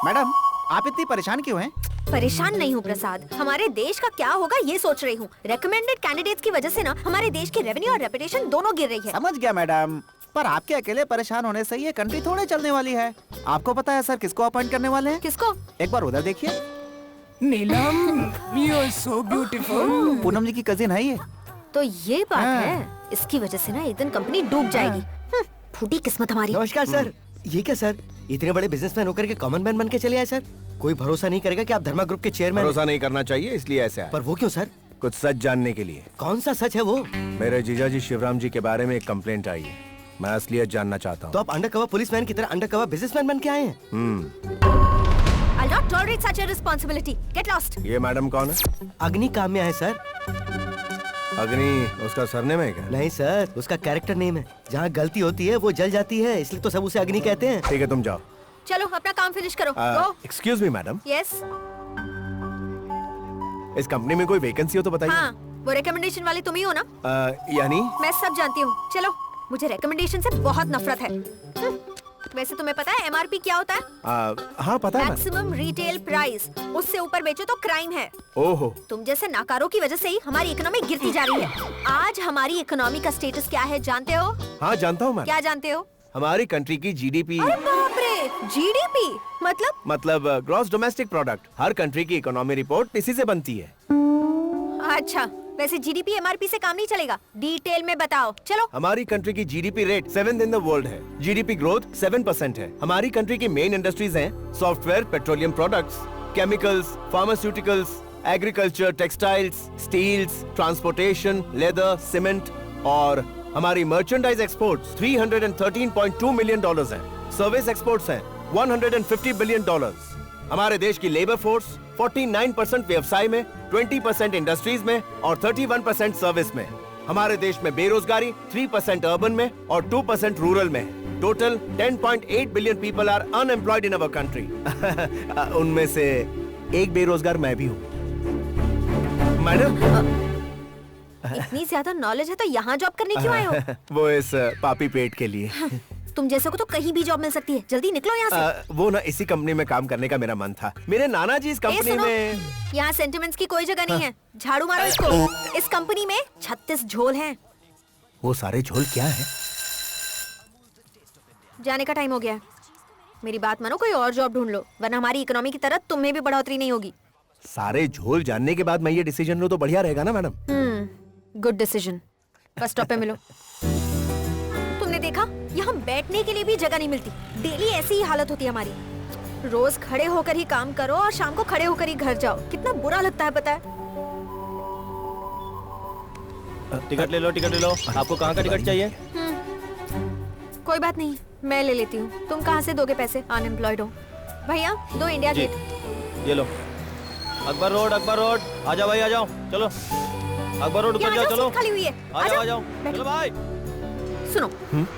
Madam, आप इतनी परेशान क्यों हैं? परेशान नहीं हूँ प्रसाद, हमारे देश का क्या होगा ये सोच रही हूँ। रेकमेंडेड कैंडिडेट्स की वजह से ना हमारे देश की रेवेन्यू और रेपुटेशन दोनों गिर रही है। समझ गया मैडम, पर आपके अकेले परेशान होने से ये कंट्री थोड़े चलने वाली है। आपको पता है सर किसको अपॉइंट करने वाले हैं? किसको? एक बार उधर देखिए। नीलम, you are so beautiful. Poonam जी की कजिन है ये। तो ये बात है, इसकी वजह से ना एक दिन कंपनी डूब जाएगी। फूटी किस्मत हमारी। नमस्कार सर। ये क्या सर, इतने बड़े बिजनेसमैन होकर के कॉमन मैन बन के चले आए सर? कोई भरोसा नहीं करेगा कि आप धर्मा ग्रुप के चेयरमैन। भरोसा नहीं करना चाहिए इसलिए ऐसे आए। पर वो क्यों सर? कुछ सच जानने के लिए। कौन सा सच है वो? मेरे जीजाजी शिवराम जी के बारे में एक कंप्लेंट आई है, मैं असलियत जानना चाहता हूँ। तो आप अंडरकवर पुलिसमैन की तरह अंडरकवर बिजनेसमैन बन के आए हैं? I'll not tolerate such a responsibility. Get lost. ये मैडम कौन है? अग्नि काम्या है सर। अग्नि उसका सरनेम है क्या? नहीं सर, उसका कैरेक्टर नेम है। जहाँ गलती होती है वो जल जाती है, इसलिए तो सब उसे अग्नि कहते हैं। ठीक है तुम जाओ। चलो अपना काम फिनिश करो। Go. Excuse me madam, yes. इस कंपनी में कोई वैकेंसी हो तो बताइए। हाँ, वो रिकमेंडेशन वाले तुम ही हो ना? यानी? मैं सब जानती हूँ। चलो, मुझे रिकमेंडेशन से बहुत नफरत है। वैसे तुम्हें पता है एमआरपी क्या होता है? हाँ पता है। Maximum retail price. उससे ऊपर बेचो तो क्राइम है। ओहो। तुम जैसे नाकारों की वजह से ही हमारी इकोनॉमी गिरती जा रही है। आज हमारी इकोनॉमी का स्टेटस क्या है जानते हो? हाँ जानता हूँ मैं। क्या जानते हो? हमारी कंट्री की जीडीपी। अरे बाप रे, जीडीपी मतलब ग्रॉस डोमेस्टिक प्रोडक्ट। हर कंट्री की इकोनॉमी रिपोर्ट इसी से बनती है। अच्छा, वैसे जीडीपी एमआरपी से काम नहीं चलेगा, डिटेल में बताओ। चलो। हमारी कंट्री की GDP rate 7th in the world है। जीडीपी ग्रोथ 7% है। हमारी कंट्री की मेन इंडस्ट्रीज हैं software, petroleum products, chemicals, pharmaceuticals, agriculture, textiles, steels, transportation, leather, cement. और हमारी मर्चेंडाइज एक्सपोर्ट्स $313.2 मिलियन हैं। सर्विस एक्सपोर्ट्स हैं $150 बिलियन। हमारे देश की लेबर फोर्स 49% व्यवसाय में, 20% इंडस्ट्रीज में और 31% सर्विस में। हमारे देश में बेरोजगारी 3% अर्बन में और 2% रूरल में। Total 10.8 billion people are unemployed in our country. उनमें से एक बेरोजगार मैं भी हूँ। मैडम, इतनी ज्यादा नॉलेज है तो यहाँ जॉब करने क्यों आए हो? वो इस पापी पेट के लिए। तुम जैसे को तो कहीं भी जॉब मिल सकती है, जल्दी निकलो यहाँ से। वो ना इसी कंपनी में काम करने का मेरा मन था। मेरे नाना जी इस कंपनी में। यहाँ सेंटिमेंट्स की कोई जगह नहीं है। झाड़ू मारो इसको। इस कंपनी में 36 झोल हैं। वो सारे झोल क्या है? जाने का टाइम हो गया है। मेरी बात मानो, कोई और जॉब ढूंढ लो, वरना हमारी इकोनॉमी की तरह तुम्हें भी बढ़ोतरी नहीं होगी। सारे झोल जानने के बाद मैं ये डिसीजन लूं तो बढ़िया रहेगा ना madam? Good decision. Bus stop पे मिलो। तुमने देखा, यहाँ बैठने के लिए भी जगह नहीं मिलती। डेली ऐसी ही हालत होती है हमारी। रोज खड़े होकर ही काम करो और शाम को खड़े होकर ही घर जाओ। कितना बुरा लगता है पता है? टिकट ले लो, टिकट ले लो। आपको कहाँ का टिकट चाहिए? कोई बात नहीं, मैं ले लेती हूँ। तुम कहाँ से दोगे पैसे? अनएम्प्लॉयड हो। भैया दो इंडिया गेट। ये लो। Akbar road, Akbar road. आ जाओ भाई, आ जाओ। चलो अकबर रोड उतर जाओ। चलो खाली हुई है। आ जाओ, आ जाओ। चलो भाई। सुनो,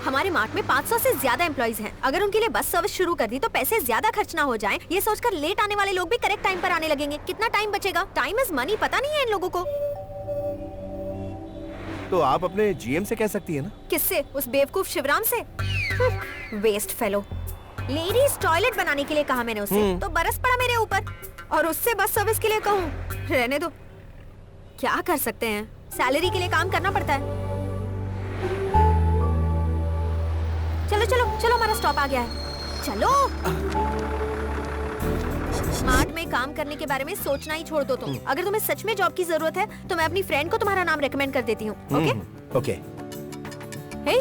हमारे मार्ट में 500 से ज्यादा एम्प्लॉइज हैं। अगर उनके लिए बस सर्विस शुरू कर दी तो पैसे ज्यादा खर्च ना हो जाएं। ये सोचकर लेट आने वाले लोग भी करेक्ट टाइम पर आने लगेंगे। कितना टाइम बचेगा? टाइम इज मनी, पता नहीं है इन लोगों को। तो आप अपने जीएम से कह सकती है ना। किससे? उस बेवकूफ शिवराम से? Waste fellow. लेडीज टॉयलेट बनाने के लिए कहा मैंने उसे, तो बरस पड़ा मेरे ऊपर। और उससे बस सर्विस के लिए कहूँ, रहने दो। क्या कर सकते हैं, सैलरी के लिए काम करना पड़ता है। चलो चलो चलो, हमारा स्टॉप आ गया है। चलो। स्मार्ट में काम करने के बारे में सोचना ही छोड़ दो तुम। अगर तुम्हें सच में जॉब की जरूरत है तो मैं अपनी फ्रेंड को तुम्हारा नाम रेकमेंड कर देती हूँ। ओके? ओके। हे,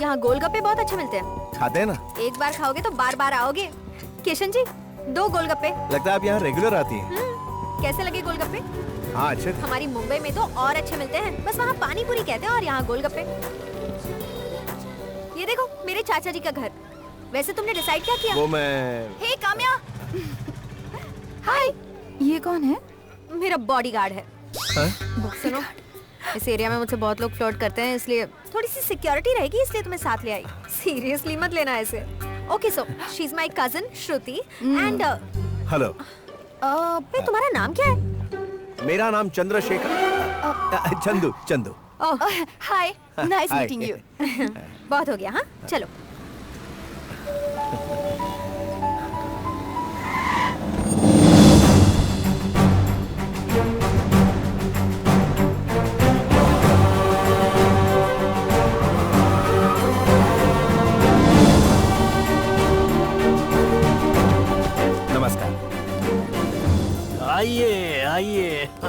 यहाँ गोलगप्पे बहुत अच्छे मिलते हैं। खाते हैं ना? एक बार खाओगे तो बार बार आओगे। किशन जी, 2 गोलगप्पे। लगता है आप यहाँ रेगुलर आती हैं। कैसे लगे गोलगप्पे? हाँ अच्छे थे। हमारी मुंबई में तो और अच्छे मिलते हैं, बस वहाँ पानी पूरी कहते हैं और यहाँ गोलगप्पे। ये देखो मेरे चाचा जी का घर। वैसे तुमने डिसाइड क्या किया? वो मैं। हे काम्या। हाय। ये कौन है? मेरा बॉडीगार्ड है। सुनो, इस एरिया में मुझसे बहुत लोग फ्लर्ट करते हैं, इसलिए थोड़ी सी सिक्योरिटी रहेगी, इसलिए तुम्हें साथ ले आई। सीरियसली मत लेना ऐसे। Okay, so she is my cousin Shruti and hello. तुम्हारा नाम क्या है? मेरा नाम चंद्रशेखर। चंदू। चंदू। हाय, नाइस मीटिंग यू। बहुत हो गया। हाँ चलो।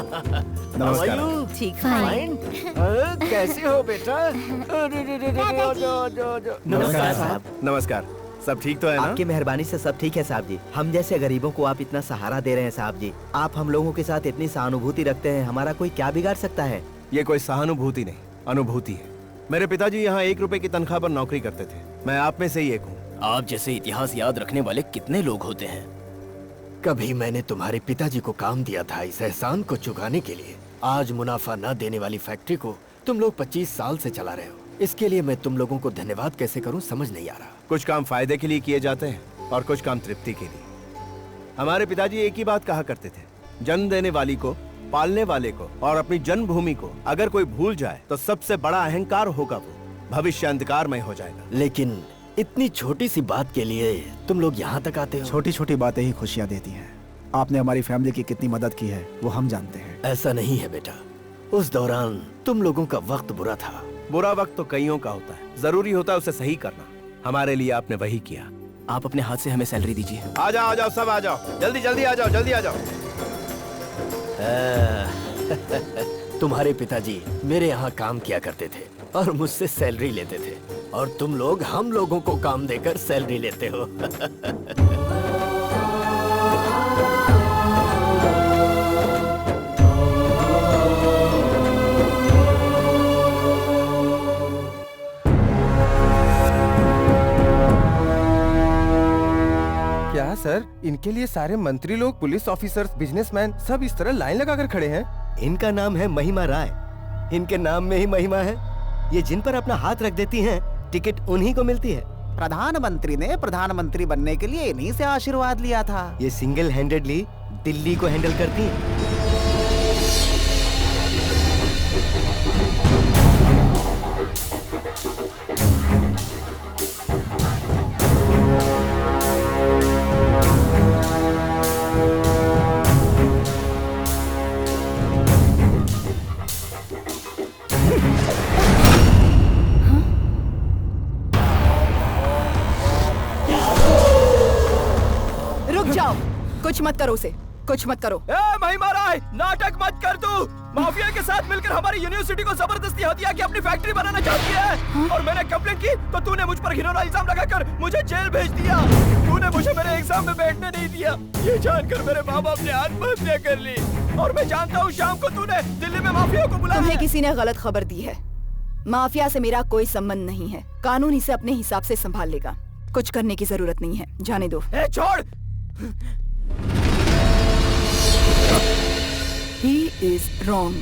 नमस्कार। ठीक Fine. कैसे हो बेटा? नमस्कार साहब। नमस्कार। सब ठीक तो है ना? आपकी मेहरबानी से सब ठीक है साहब जी। हम जैसे गरीबों को आप इतना सहारा दे रहे हैं साहब जी। आप हम लोगों के साथ इतनी सहानुभूति रखते हैं, हमारा कोई क्या बिगाड़ सकता है? ये कोई सहानुभूति नहीं, अनुभूति है। मेरे पिताजी यहाँ 1 रुपए की तनख्वाह पर नौकरी करते थे। मैं आप में से ही एक हूँ। आप जैसे इतिहास याद रखने वाले कितने लोग होते हैं। कभी मैंने तुम्हारे पिताजी को काम दिया था इस एहसान को चुकाने के लिए। आज मुनाफा न देने वाली फैक्ट्री को तुम लोग 25 साल से चला रहे हो। इसके लिए मैं तुम लोगों को धन्यवाद कैसे करूं समझ नहीं आ रहा। कुछ काम फायदे के लिए किए जाते हैं और कुछ काम तृप्ति के लिए। हमारे पिताजी एक ही बात कहा करते थे, जन्म देने वाली को, पालने वाले को और अपनी जन्मभूमि को अगर कोई भूल जाए तो सबसे बड़ा अहंकार होगा वो भविष्य अंधकारमय हो जाएगा। लेकिन इतनी छोटी सी बात के लिए तुम लोग यहाँ तक आते हो। छोटी छोटी बातें ही खुशियाँ देती हैं। आपने हमारी फैमिली की कितनी मदद की है वो हम जानते हैं। ऐसा नहीं है बेटा, उस दौरान तुम लोगों का वक्त बुरा था। बुरा वक्त तो कईयों का होता है, जरूरी होता है उसे सही करना। हमारे लिए आपने वही किया। आप अपने हाथ से हमें सैलरी दीजिए। आ जाओ सब आ जाओ, जल्दी जल्दी आ जाओ, जल्दी आ जाओ। तुम्हारे पिताजी मेरे यहाँ काम किया करते थे और मुझसे सैलरी लेते थे, और तुम लोग हम लोगों को काम देकर सैलरी लेते हो। क्या सर, इनके लिए सारे मंत्री लोग, पुलिस ऑफिसर्स, बिजनेसमैन सब इस तरह लाइन लगाकर खड़े हैं? इनका नाम है महिमा राय। इनके नाम में ही महिमा है। ये जिन पर अपना हाथ रख देती हैं, टिकट उन्हीं को मिलती है। प्रधानमंत्री ने प्रधानमंत्री बनने के लिए इन्हीं से आशीर्वाद लिया था। ये सिंगल हैंडेडली दिल्ली को हैंडल करती हैं। कुछ मत करो उसे, कुछ मत करो। महिमा राय, नाटक मत कर तू। माफिया के साथ मिलकर हमारी यूनिवर्सिटी को जबरदस्ती हथिया की अपनी फैक्ट्री बनाना चाहती है, और मैंने कंप्लेंट की तो तूने मुझ पर घिनौना इल्जाम लगाकर मुझे जेल भेज दिया। तूने मुझे मेरे एग्जाम में बैठने नहीं दिया, ये जानकर मेरे माँ बाप ने आत्महत्या कर ली। और मैं जानता हूँ शाम को तूने दिल्ली में माफिया को बुलाया। तुम्हें किसी ने गलत खबर दी है। माफिया से मेरा कोई संबंध नहीं है। कानून इसे अपने हिसाब से संभाल लेगा। कुछ करने की जरूरत नहीं है, जाने दो। छोड़। He is wrong.